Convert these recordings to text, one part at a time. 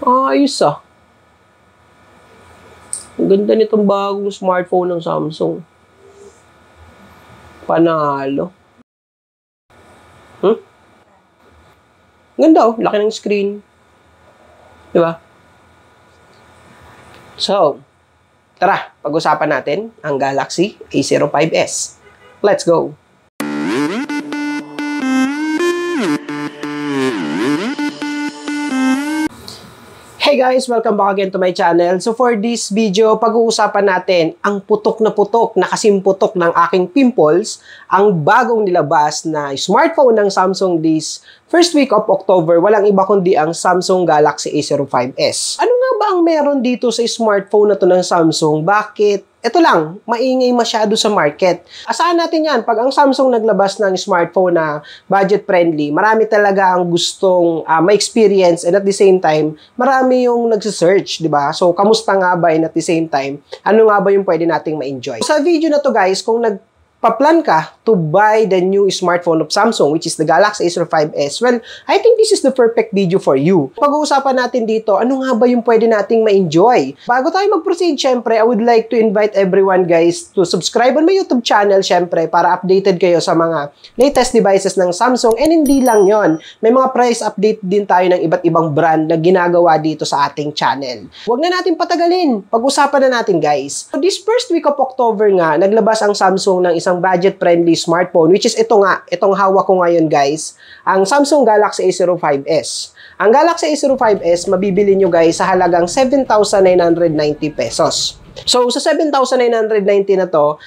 Ayos ah. Ang ganda nitong bagong smartphone ng Samsung. Panalo. Ganda oh, laki ng screen. Diba? So, tara, pag-usapan natin ang Galaxy A05s. Let's go! Hey guys! Welcome back again to my channel. So for this video, pag-uusapan natin ang putok na kasimputok ng aking pimples, ang bagong nilabas na smartphone ng Samsung this first week of October, walang iba kundi ang Samsung Galaxy A05s. Ano nga ba ang meron dito sa smartphone na to ng Samsung? Bakit? Ito lang, maingay masyado sa market. Asahan natin yan, pag ang Samsung naglabas ng smartphone na budget-friendly, marami talaga ang gustong ma-experience and at the same time, marami yung nagsisearch, di ba? So, kamusta nga ba and at the same time, ano nga ba yung pwede nating ma-enjoy? Sa video na to guys, kung nagpa-plan ka to buy the new smartphone of Samsung, which is the Galaxy A05s, well, I think this is the perfect video for you. Pag-uusapan natin dito, ano nga ba yung pwede nating ma-enjoy? Bago tayo mag-proceed, syempre, I would like to invite everyone, guys, to subscribe on my YouTube channel, syempre, para updated kayo sa mga latest devices ng Samsung. And hindi lang yon, may mga price update din tayo ng iba't ibang brand na ginagawa dito sa ating channel. Huwag na natin patagalin. Pag-usapan na natin, guys. So, this first week of October nga, naglabas ang Samsung ng isang budget-friendly smartphone, which is ito nga, itong hawak ko ngayon guys, ang Samsung Galaxy A05s. Ang Galaxy A05s, mabibili nyo guys sa halagang 7,990 pesos. So, sa 7,990 na to,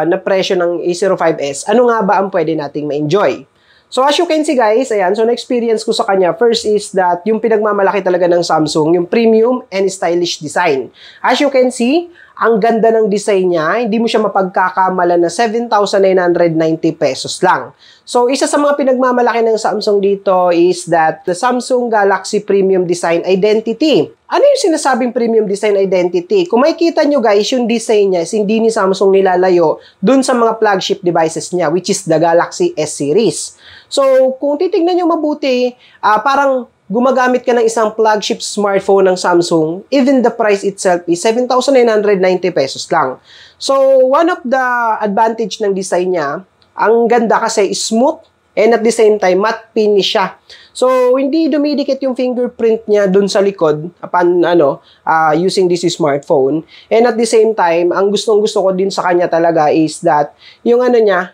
na presyo ng A05s, ano nga ba ang pwede nating ma-enjoy? So, as you can see guys, ayan, so na-experience ko sa kanya, first is that yung pinagmamalaki talaga ng Samsung, yung premium and stylish design. As you can see, ang ganda ng design niya, hindi mo siya mapagkakamalan na 7,990 pesos lang. So, isa sa mga pinagmamalaki ng Samsung dito is that the Samsung Galaxy Premium Design Identity. Ano yung sinasabing Premium Design Identity? Kung makikita nyo guys, yung design niya is hindi ni Samsung nilalayo dun sa mga flagship devices niya, which is the Galaxy S series. So, kung titignan nyo mabuti, parang gumagamit ka ng isang flagship smartphone ng Samsung, even the price itself is 7,990 pesos lang. So, one of the advantage ng design niya, ang ganda kasi smooth and at the same time, matte finish siya. So, hindi dumidikit yung fingerprint niya dun sa likod upon using this smartphone. And at the same time, ang gustong-gusto ko din sa kanya talaga is that yung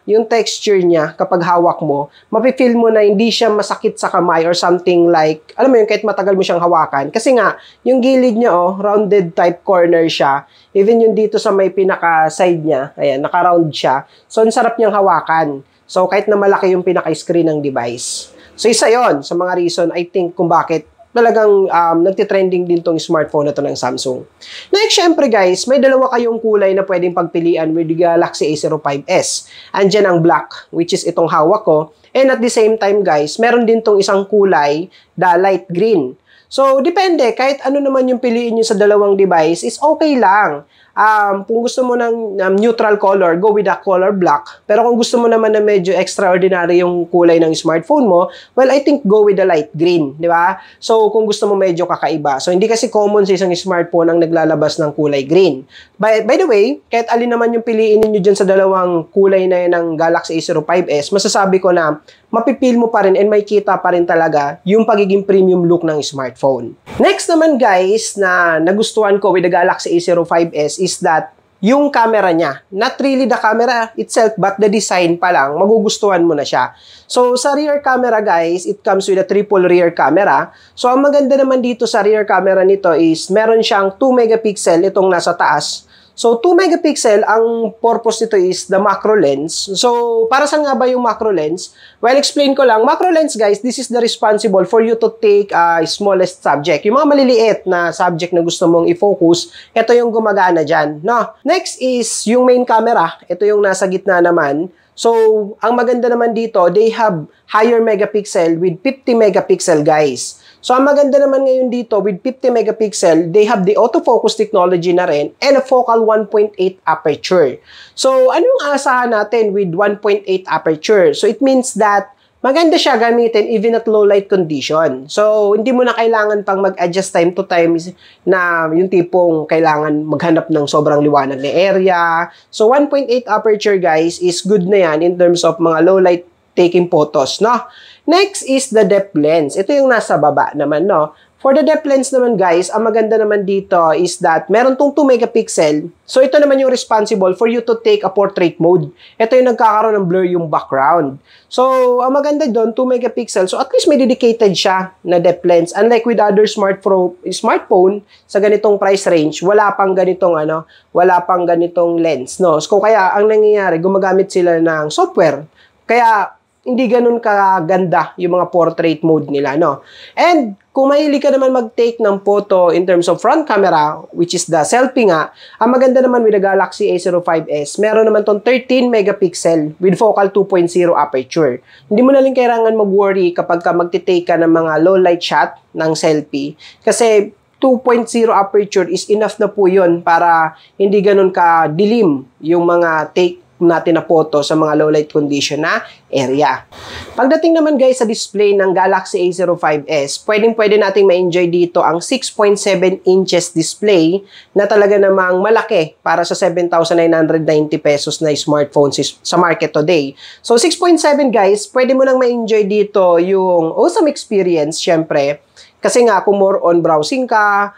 yung texture niya kapag hawak mo, mapifeel mo na hindi siya masakit sa kamay or something like, alam mo yun, kahit matagal mo siyang hawakan. Kasi nga, yung gilid niya, rounded type corner siya. Even yung dito sa may pinaka-side niya, ayan, naka-round siya. So, ang sarap niyang hawakan. So, kahit na malaki yung pinaka-screen ng device. So, isa yon sa mga reason, I think, kung bakit talagang nagtitrending din tong smartphone na to ng Samsung. Next, syempre guys, may dalawa kayong kulay na pwedeng pagpilian with the Galaxy A05s. Andyan ang black, which is itong hawak ko. And at the same time guys, meron din tong isang kulay, the light green. So, depende. Kahit ano naman yung piliin nyo sa dalawang device, is okay lang. Kung gusto mo ng neutral color, go with the color black. Pero kung gusto mo naman na medyo extraordinary yung kulay ng smartphone mo, well, I think go with the light green, di ba? So, kung gusto mo medyo kakaiba. So, hindi kasi common sa isang smartphone ang naglalabas ng kulay green. By the way, kahit alin naman yung piliin niyo dyan sa dalawang kulay na yan ng Galaxy A05s, masasabi ko na mapipil mo pa rin and may kita pa rin talaga yung pagiging premium look ng smartphone. Next naman guys, na nagustuhan ko with the Galaxy A05s is that yung camera niya, not really the camera itself, but the design pa lang, magugustuhan mo na siya. So, sa rear camera guys, it comes with a triple rear camera. So, ang maganda naman dito sa rear camera nito is meron siyang 2 megapixel itong nasa taas. So, 2 megapixel, ang purpose nito is the macro lens. So, para saan nga ba yung macro lens? Well, explain ko lang. Macro lens, guys, this is the responsible for you to take smallest subject. Yung mga maliliit na subject na gusto mong i-focus, ito yung gumagana dyan. No? Next is yung main camera. Ito yung nasa gitna naman. So, ang maganda naman dito, they have higher megapixel with 50 megapixel, guys. So, ang maganda naman ngayon dito, with 50 megapixel, they have the autofocus technology na rin and a focal 1.8 aperture. So, anong asahan natin with 1.8 aperture? So, it means that maganda siya gamitin even at low light condition. So, hindi mo na kailangan pang mag-adjust time to time na yung tipong kailangan maghanap ng sobrang liwanag na area. So, 1.8 aperture guys is good na yan in terms of mga low light taking photos, no? Next is the depth lens. Ito yung nasa baba naman, no? For the depth lens naman guys, ang maganda naman dito is that meron tong 2 megapixel. So ito naman yung responsible for you to take a portrait mode. Ito yung nagkakaroon ng blur yung background. So ang maganda doon, 2 megapixel. So at least may dedicated siya na depth lens. Unlike with other smartphone sa ganitong price range, wala pang ganitong lens, no? So kaya ang nangyayari, gumagamit sila ng software. Kaya hindi ganun kaganda yung mga portrait mode nila, no? And kung mahilig ka naman mag-take ng photo in terms of front camera, which is the selfie nga, ang maganda naman with the Galaxy A05s, meron naman tong 13 megapixel with focal 2.0 aperture. Hindi mo na lang kailangan mag-worry kapag ka magtitake ka ng mga low light shot ng selfie. Kasi 2.0 aperture is enough na po yun para hindi ganun ka-dilim yung mga take natin na photo sa mga low light condition na area. Pagdating naman guys sa display ng Galaxy A05s, pwede nating ma-enjoy dito ang 6.7 inches display na talaga namang malaki para sa 7,990 pesos na smartphone sa market today. So 6.7 guys, pwede mo nang ma-enjoy dito yung awesome experience syempre. Kasi nga kung more on browsing ka,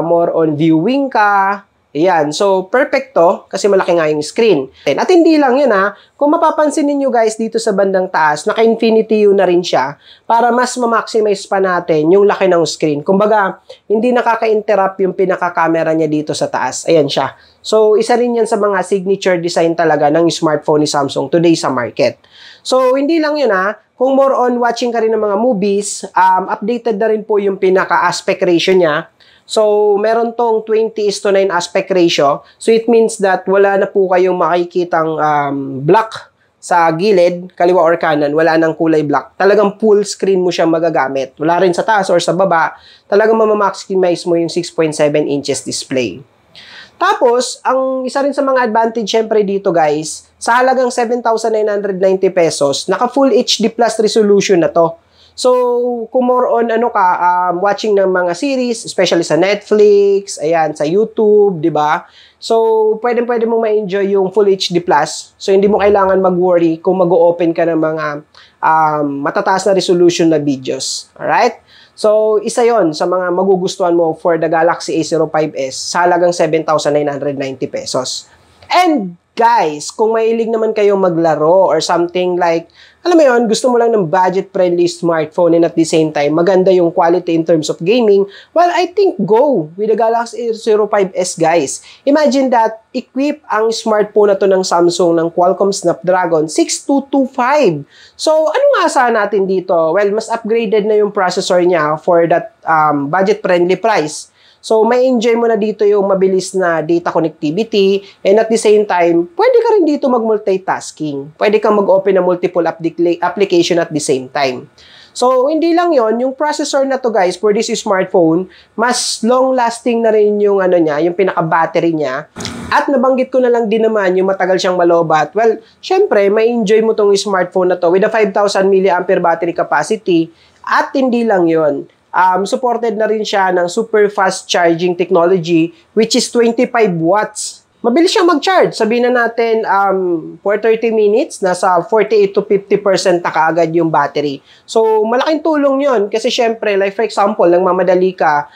more on viewing ka, ayan, so perfect to kasi malaki nga yung screen. At hindi lang yun kung mapapansin niyo guys dito sa bandang taas, naka-infinity U na rin siya para mas ma-maximize pa natin yung laki ng screen. Kumbaga, hindi nakaka-interrupt yung pinaka-camera niya dito sa taas. Ayan siya. So, isa rin yan sa mga signature design talaga ng smartphone ni Samsung today sa market. So, hindi lang yun kung more on watching ka rin ng mga movies, updated na rin po yung pinaka-aspect ratio niya. So, meron tong 20:9 aspect ratio. So, it means that wala na po kayong makikitang black sa gilid, kaliwa or kanan. Wala nang kulay black. Talagang full screen mo siyang magagamit. Wala rin sa taas or sa baba. Talagang mamamaximize mo yung 6.7 inches display. Tapos, ang isa rin sa mga advantage syempre dito guys, sa halagang 7,990 pesos, naka Full HD Plus resolution na to. So, kung more on watching ng mga series, especially sa Netflix, ayan, sa YouTube, di ba? So, pwede mong ma-enjoy yung Full HD Plus. So, hindi mo kailangan mag-worry kung mag-open ka ng mga matataas na resolution na videos. Alright? So, isa yon sa mga magugustuhan mo for the Galaxy A05s sa halagang 7,990 pesos. And, guys, kung mahilig naman kayo maglaro or something like, alam mo yun, gusto mo lang ng budget-friendly smartphone and at the same time, maganda yung quality in terms of gaming, well, I think go with the Galaxy A05s, guys. Imagine that, equip ang smartphone na to ng Samsung ng Qualcomm Snapdragon 6225. So, ano nga asahan natin dito? Well, mas upgraded na yung processor niya for that budget-friendly price. So, may enjoy mo na dito yung mabilis na data connectivity and at the same time, pwede ka rin dito mag-multitasking. Pwede kang mag-open na multiple application at the same time. So, hindi lang yon, yung processor na to guys for this smartphone, mas long-lasting na rin yung yung pinaka-battery niya. At nabanggit ko na lang din naman yung matagal siyang malobat. Well, syempre, may enjoy mo tong smartphone na to with a 5,000 mAh battery capacity at hindi lang yon. Supported na rin siya ng super fast charging technology which is 25 watts. Mabilis siyang mag-charge. Sabihin na natin, for 30 minutes, nasa 48 to 50% na kaagad yung battery. So, malaking tulong yon kasi syempre, like for example, nang mamadali ka,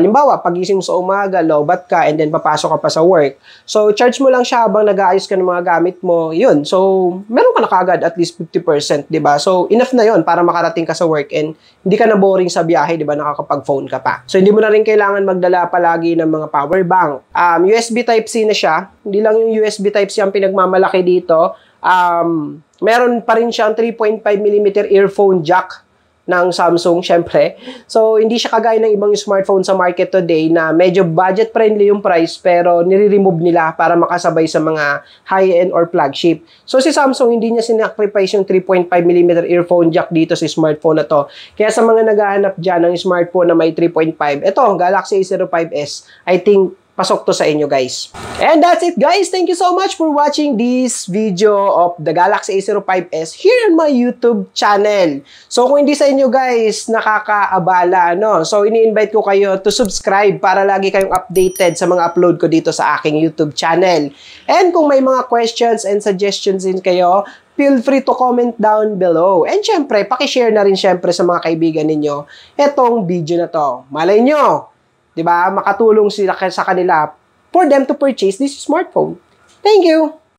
limbawa, pagising mo sa umaga, lobat ka, and then papasok ka pa sa work. So, charge mo lang siya habang nag-aayos ka ng mga gamit mo, yun. So, meron ka na kaagad at least 50%, di ba? So, enough na yon para makarating ka sa work and hindi ka na boring sa biyahe, di ba? Nakakapag-phone ka pa. So, hindi mo na rin kailangan magdala palagi ng mga power bank. USB Type-C na siya. Hindi lang yung USB Type-C ang pinagmamalaki dito. Meron pa rin siyang 3.5mm earphone jack ng Samsung, syempre. So, hindi siya kagaya ng ibang smartphone sa market today na medyo budget-friendly yung price pero nire-remove nila para makasabay sa mga high-end or flagship. So, si Samsung, hindi niya sinacrifice yung 3.5mm earphone jack dito sa smartphone na to. Kaya sa mga naghahanap dyan ng smartphone na may 3.5, ito, Galaxy A05s, I think pasok to sa inyo guys. And that's it guys. Thank you so much for watching this video of the Galaxy A05s here on my YouTube channel. So kung hindi sa inyo guys nakakaabala, no? So ini-invite ko kayo to subscribe para lagi kayong updated sa mga upload ko dito sa aking YouTube channel. And kung may mga questions and suggestions din kayo, feel free to comment down below. And syempre, paki-share na rin syempre sa mga kaibigan ninyo etong video na to. Malay nyo, diba? Makatulong sila sa kanila for them to purchase this smartphone. Thank you!